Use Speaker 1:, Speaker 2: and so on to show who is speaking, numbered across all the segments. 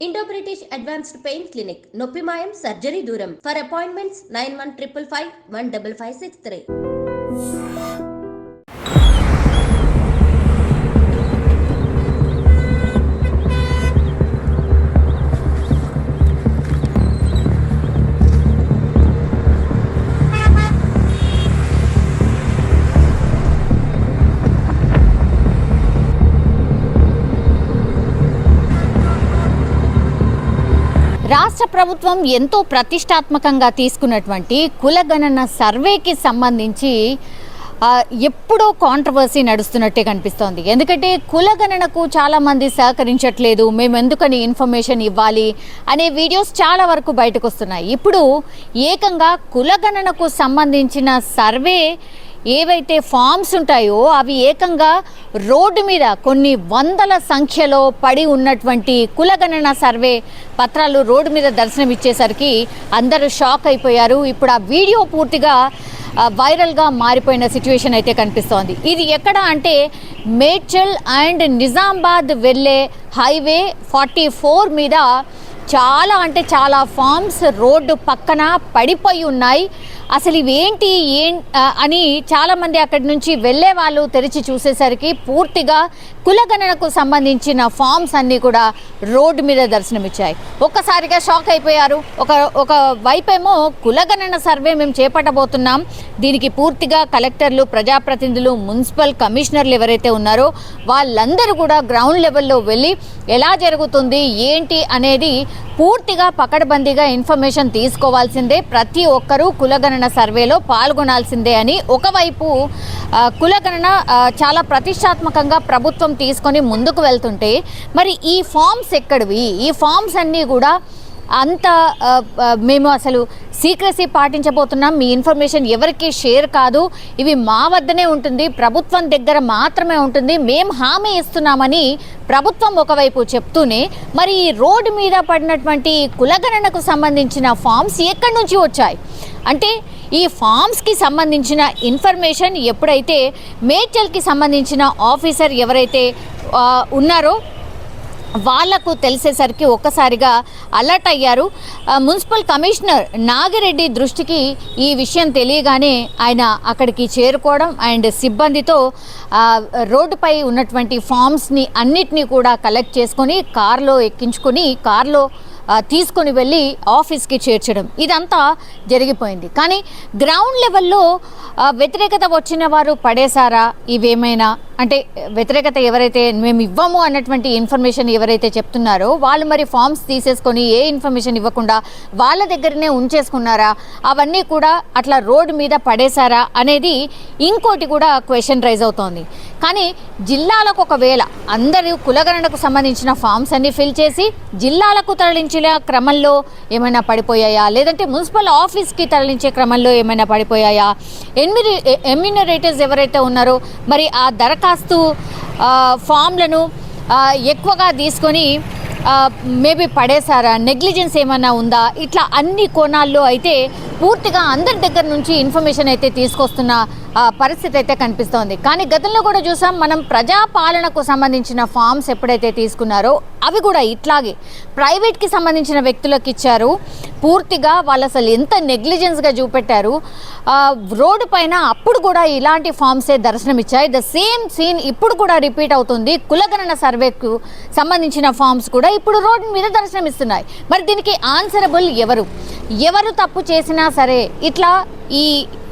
Speaker 1: Indo-British Advanced Pain Clinic, Noppimayam Surgery Duram. For appointments 9155 15563.
Speaker 2: రాష్ట్ర ప్రభుత్వం ఎంతో ప్రతిష్టాత్మకంగా తీసుకున్నటువంటి కులగణన సర్వేకి సంబంధించి ఎప్పుడో కాంట్రవర్సీ నడుస్తున్నట్టే కనిపిస్తోంది. ఎందుకంటే కులగణనకు చాలామంది సహకరించట్లేదు, మేము ఎందుకని ఇన్ఫర్మేషన్ ఇవ్వాలి అనే వీడియోస్ చాలా వరకు బయటకు వస్తున్నాయి. ఇప్పుడు ఏకంగా కులగణనకు సంబంధించిన సర్వే ఏవైతే ఫామ్స్ ఉంటాయో అవి ఏకంగా రోడ్డు మీద కొన్ని వందల సంఖ్యలో పడి ఉన్నటువంటి కులగణన సర్వే పత్రాలు రోడ్డు మీద దర్శనమిచ్చేసరికి అందరూ షాక్ అయిపోయారు. ఇప్పుడు ఆ వీడియో పూర్తిగా వైరల్గా మారిపోయిన సిచ్యువేషన్ అయితే కనిపిస్తోంది. ఇది ఎక్కడ అంటే మేడ్చల్ అండ్ నిజామాబాద్ వెళ్ళే హైవే 44 మీద చాలా అంటే చాలా ఫామ్స్ రోడ్డు పక్కన పడిపోయి ఉన్నాయి. అసలు ఇవేంటి అని చాలామంది అక్కడి నుంచి వెళ్ళే వాళ్ళు తెరిచి చూసేసరికి పూర్తిగా కులగణనకు సంబంధించిన ఫామ్స్ అన్నీ కూడా రోడ్డు మీద దర్శనమిచ్చాయి. ఒక్కసారిగా షాక్ అయిపోయారు. ఒక వైపేమో కులగణన సర్వే మేము చేపట్టబోతున్నాం, దీనికి పూర్తిగా కలెక్టర్లు, ప్రజాప్రతినిధులు, మున్సిపల్ కమిషనర్లు ఎవరైతే ఉన్నారో వాళ్ళందరూ కూడా గ్రౌండ్ లెవెల్లో వెళ్ళి ఎలా జరుగుతుంది ఏంటి అనేది పూర్తిగా పకడ్బందీగా ఇన్ఫర్మేషన్ తీసుకోవాల్సిందే, ప్రతి ఒక్కరూ కులగణన సర్వేలో పాల్గొనాల్సిందే అని ఒకవైపు కులగణన చాలా ప్రతిష్టాత్మకంగా ప్రభుత్వం తీసుకొని ముందుకు వెళ్తుంటే మరి ఈ ఫామ్స్ ఎక్కడివి? ఈ ఫామ్స్ అన్నీ కూడా అంత మేము అసలు సీక్రసీ పాటించబోతున్నాం, మీ ఇన్ఫర్మేషన్ ఎవరికి షేర్ కాదు, ఇవి మా వద్దనే ఉంటుంది, ప్రభుత్వం దగ్గర మాత్రమే ఉంటుంది, మేము హామీ ఇస్తున్నామని ప్రభుత్వం ఒకవైపు చెప్తూనే మరి ఈ రోడ్డు మీద పడినటువంటి కులగణనకు సంబంధించిన ఫామ్స్ ఎక్కడి నుంచి వచ్చాయి అంటే ఈ ఫామ్స్కి సంబంధించిన ఇన్ఫర్మేషన్ ఎప్పుడైతే మేడ్చల్కి సంబంధించిన ఆఫీసర్ ఎవరైతే ఉన్నారో వాళ్లకు తెలిసేసరికి ఒక్కసారిగా అలర్ట్ అయ్యారు. మున్సిపల్ కమిషనర్ నాగిరెడ్డి దృష్టికి ఈ విషయం తెలియగానే ఆయన అక్కడికి చేరుకోవడం అండ్ సిబ్బందితో రోడ్డుపై ఉన్నటువంటి ఫామ్స్ని అన్నిటినీ కూడా కలెక్ట్ చేసుకొని కార్లో ఎక్కించుకొని కార్లో తీసుకొని వెళ్ళి ఆఫీస్కి చేర్చడం ఇదంతా జరిగిపోయింది. కానీ గ్రౌండ్ లెవెల్లో వ్యతిరేకత వచ్చిన వారు పడేశారా ఇవేమైనా అంటే వ్యతిరేకత ఎవరైతే మేము ఇవ్వము అన్నటువంటి ఇన్ఫర్మేషన్ ఎవరైతే చెప్తున్నారో వాళ్ళు మరి ఫామ్స్ తీసేసుకొని ఏ ఇన్ఫర్మేషన్ ఇవ్వకుండా వాళ్ళ దగ్గరనే ఉంచేసుకున్నారా, అవన్నీ కూడా అట్లా రోడ్డు మీద పడేశారా అనేది ఇంకోటి కూడా క్వశ్చన్ రైజ్ అవుతోంది. కానీ జిల్లాలకు ఒకవేళ అందరూ కులగణనకు సంబంధించిన ఫామ్స్ అన్ని ఫిల్ చేసి జిల్లాలకు తరలించిన క్రమంలో ఏమైనా పడిపోయాయా, లేదంటే మున్సిపల్ ఆఫీస్కి తరలించే క్రమంలో ఏమైనా పడిపోయాయా, ఎమ్యూనరేటర్స్ ఎవరైతే ఉన్నారో మరి ఆ దరఖాస్తు ఫామ్లను ఎక్కువగా తీసుకొని మేబీ పడేశారా, నెగ్లిజెన్స్ ఏమైనా ఉందా, ఇట్లా అన్ని కోణాల్లో అయితే పూర్తిగా అందరి దగ్గర నుంచి ఇన్ఫర్మేషన్ అయితే తీసుకొస్తున్న పరిస్థితి అయితే కనిపిస్తోంది. కానీ గతంలో కూడా చూసాం మనం ప్రజాపాలనకు సంబంధించిన ఫామ్స్ ఎప్పుడైతే తీసుకున్నారో అవి కూడా ఇట్లాగే ప్రైవేట్కి సంబంధించిన వ్యక్తులకు ఇచ్చారు. పూర్తిగా వాళ్ళు అసలు ఎంత నెగ్లిజెన్స్గా చూపెట్టారు. రోడ్డు పైన అప్పుడు కూడా ఇలాంటి ఫామ్సే దర్శనమిచ్చాయి. ద సేమ్ సీన్ ఇప్పుడు కూడా రిపీట్ అవుతుంది. కులగణన సర్వేకు సంబంధించిన ఫామ్స్ కూడా ఇప్పుడు రోడ్డు మీద దర్శనమిస్తున్నాయి. మరి దీనికి ఆన్సరబుల్ ఎవరు తప్పు చేసినా సరే ఇట్లా ఈ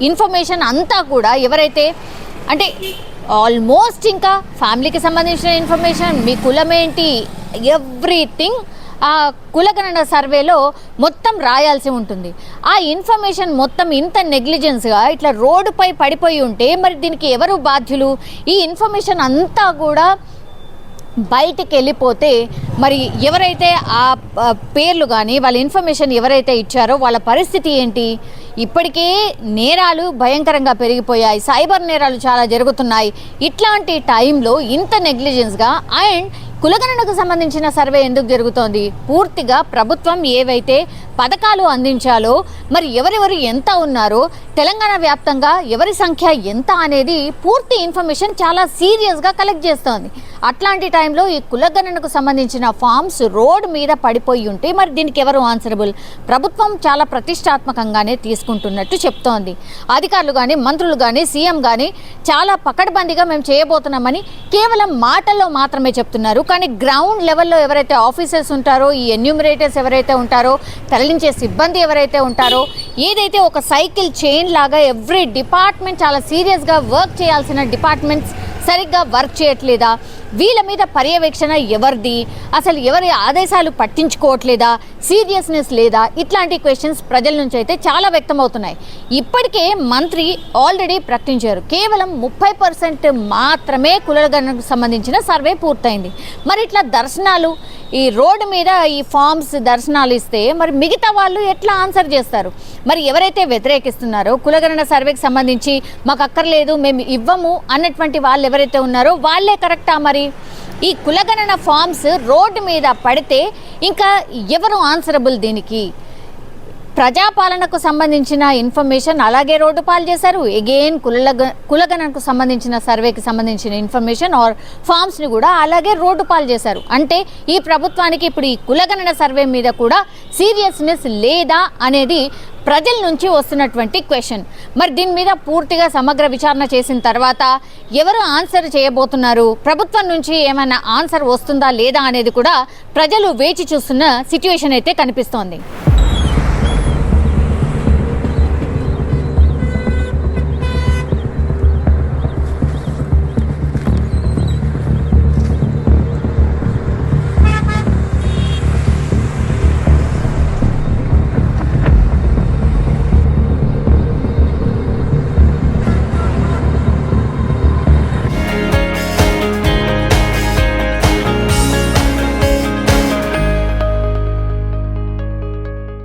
Speaker 2: ఇన్ఫర్మేషన్ అంతా కూడా ఎవరైతే అంటే ఆల్మోస్ట్ ఇంకా ఫ్యామిలీకి సంబంధించిన ఇన్ఫర్మేషన్, మీ కులమేంటి, ఎవ్రీథింగ్ ఆ కులగణన సర్వేలో మొత్తం రాయాల్సి ఉంటుంది. ఆ ఇన్ఫర్మేషన్ మొత్తం ఇంత నెగ్లిజెన్స్గా ఇట్లా రోడ్డుపై పడిపోయి ఉంటే మరి దీనికి ఎవరు బాధ్యులు? ఈ ఇన్ఫర్మేషన్ అంతా కూడా బయటికి వెళ్ళిపోతే మరి ఎవరైతే ఆ పేర్లు కానీ వాళ్ళ ఇన్ఫర్మేషన్ ఎవరైతే ఇచ్చారో వాళ్ళ పరిస్థితి ఏంటి? ఇప్పటికే నేరాలు భయంకరంగా పెరిగిపోయాయి, సైబర్ నేరాలు చాలా జరుగుతున్నాయి. ఇట్లాంటి టైంలో ఇంత నెగ్లిజెన్స్గా అండ్ కులగణనకు సంబంధించిన సర్వే ఎందుకు జరుగుతోంది? పూర్తిగా ప్రభుత్వం ఏవైతే పథకాలు అందించాలో, మరి ఎవరెవరు ఎంత ఉన్నారో, తెలంగాణ వ్యాప్తంగా ఎవరి సంఖ్య ఎంత అనేది పూర్తి ఇన్ఫర్మేషన్ చాలా సీరియస్గా కలెక్ట్ చేస్తోంది. అట్లాంటి టైంలో ఈ కులగణనకు సంబంధించిన ఫామ్స్ రోడ్ మీద పడిపోయి ఉంటే మరి దీనికి ఎవరు ఆన్సరబుల్? ప్రభుత్వం చాలా ప్రతిష్టాత్మకంగానే తీసుకుంటున్నట్టు చెప్తోంది. అధికారులు కానీ, మంత్రులు కానీ, సీఎం కానీ చాలా పకడ్బందీగా మేము చేయబోతున్నామని కేవలం మాటల్లో మాత్రమే చెప్తున్నారు. కానీ గ్రౌండ్ లెవెల్లో ఎవరైతే ఆఫీసర్స్ ఉంటారో, ఈ ఎన్యూమరేటర్స్ ఎవరైతే ఉంటారో, తరలించే సిబ్బంది ఎవరైతే ఉంటారో, ఏదైతే ఒక సైకిల్ చైన్ లాగా ఎవ్రీ డిపార్ట్మెంట్ చాలా సీరియస్గా వర్క్ చేయాల్సిన డిపార్ట్మెంట్స్ సరిగ్గా వర్క్ చేయట్లేదా? వీళ్ళ మీద పర్యవేక్షణ ఎవరిది? అసలు ఎవరి ఆదేశాలు పట్టించుకోవట్లేదా? సీరియస్నెస్ లేదా? ఇట్లాంటి క్వశ్చన్స్ ప్రజల నుంచి అయితే చాలా వ్యక్తమవుతున్నాయి. ఇప్పటికే మంత్రి ఆల్రెడీ ప్రకటించారు, కేవలం 30% మాత్రమే కులగణనకు సంబంధించిన సర్వే పూర్తయింది. మరి ఇట్లా దర్శనాలు, ఈ రోడ్డు మీద ఈ ఫామ్స్ దర్శనాలు ఇస్తే మరి మిగతా వాళ్ళు ఎట్లా ఆన్సర్ చేస్తారు? మరి ఎవరైతే వ్యతిరేకిస్తున్నారో కులగణన సర్వేకి సంబంధించి మాకు అక్కర్లేదు, మేము ఇవ్వము అన్నటువంటి వాళ్ళు ఎవరైతే ఉన్నారో వాళ్ళే కరెక్టా? మరి ఈ కులగణన ఫామ్స్ రోడ్డు మీద పడితే ఇంకా ఎవరు ఆన్సరబుల్ దీనికి? ప్రజాపాలనకు సంబంధించిన ఇన్ఫర్మేషన్ అలాగే రోడ్డు పాలు చేశారు. ఎగైన్ కులగణనకు సంబంధించిన సర్వేకి సంబంధించిన ఇన్ఫర్మేషన్ ఆర్ ఫామ్స్ని కూడా అలాగే రోడ్డు పాలు చేశారు. అంటే ఈ ప్రభుత్వానికి ఇప్పుడు ఈ కులగణన సర్వే మీద కూడా సీరియస్నెస్ లేదా అనేది ప్రజల నుంచి వస్తున్నటువంటి క్వశ్చన్. మరి దీని మీద పూర్తిగా సమగ్ర విచారణ చేసిన తర్వాత ఎవరు ఆన్సర్ చేయబోతున్నారు, ప్రభుత్వం నుంచి ఏమైనా ఆన్సర్ వస్తుందా లేదా అనేది కూడా ప్రజలు వేచి చూస్తున్న సిచ్యువేషన్ అయితే కనిపిస్తోంది.